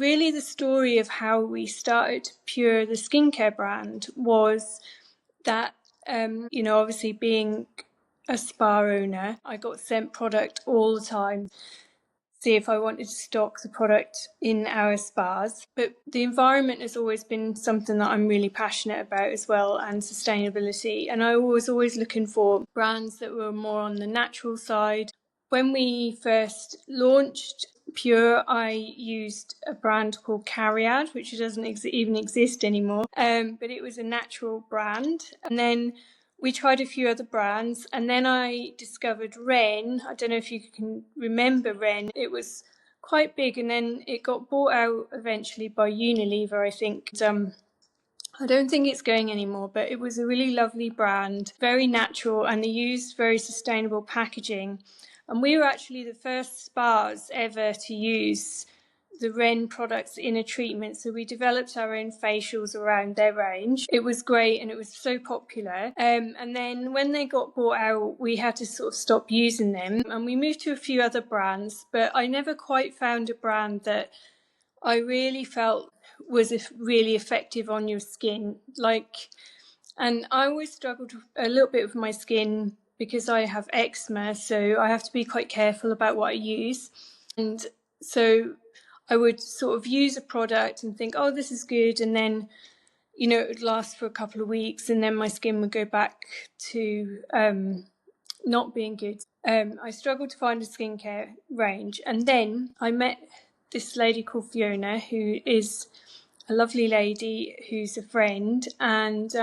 really the story of how we started Pure, the skincare brand, was that, obviously being a spa owner, I got sent product all the time, see if I wanted to stock the product in our spas. But the environment has always been something that I'm really passionate about as well, and sustainability. And I was always looking for brands that were more on the natural side. When we first launched Pure, I used a brand called Cariad, which doesn't even exist anymore, but it was a natural brand. And then we tried a few other brands, and then I discovered Ren. I don't know if you can remember Ren. It was quite big, and then it got bought out eventually by Unilever, I think. I don't think it's going anymore, but it was a really lovely brand, very natural, and they used very sustainable packaging. And we were actually the first spas ever to use the Ren products in a treatment. So we developed our own facials around their range. It was great, and it was so popular. And then when they got bought out, we had to sort of stop using them, and we moved to a few other brands, but I never quite found a brand that I really felt was really effective on your skin. And I always struggled a little bit with my skin because I have eczema, so I have to be quite careful about what I use. And so I would sort of use a product and think, oh, this is good, and then it would last for a couple of weeks, and then my skin would go back to not being good. I struggled to find a skincare range, and then I met this lady called Fiona, who is a lovely lady who's a friend, and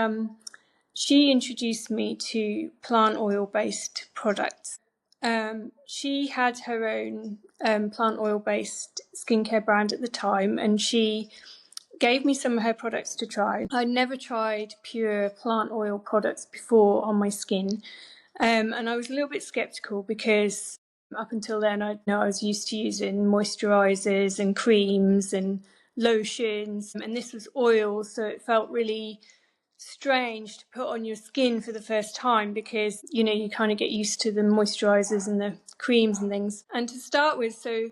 she introduced me to plant oil-based products. She had her own plant oil-based skincare brand at the time, and she gave me some of her products to try. I'd never tried Pure plant oil products before on my skin, and I was a little bit skeptical because up until then I was used to using moisturizers and creams and lotions, and this was oil, so it felt really strange to put on your skin for the first time because you kind of get used to the moisturizers and the creams and things. And to start with, so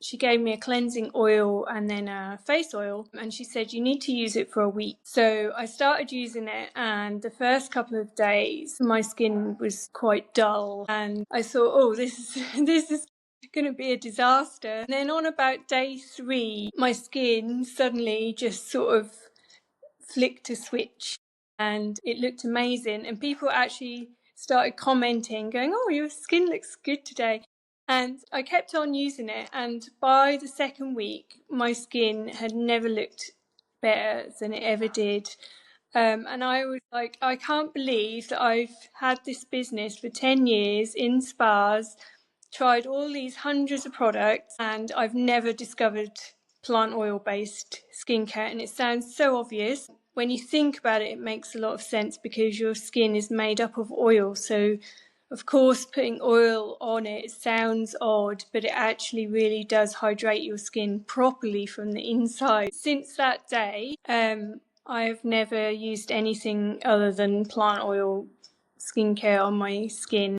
she gave me a cleansing oil and then a face oil, and she said you need to use it for a week. So I started using it, and the first couple of days my skin was quite dull, and I thought, oh, this is going to be a disaster. And then on about day 3, my skin suddenly just sort of flicked a switch, and it looked amazing, and people actually started commenting, going, oh, your skin looks good today. And I kept on using it, and by the second week my skin had never looked better than it ever did. And I was like, I can't believe that I've had this business for 10 years in spas, tried all these hundreds of products, and I've never discovered plant oil based skincare. And it sounds so obvious. When you think about it, it makes a lot of sense because your skin is made up of oil. So of course, putting oil on it sounds odd, but it actually really does hydrate your skin properly from the inside. Since that day, I've never used anything other than plant oil skincare on my skin.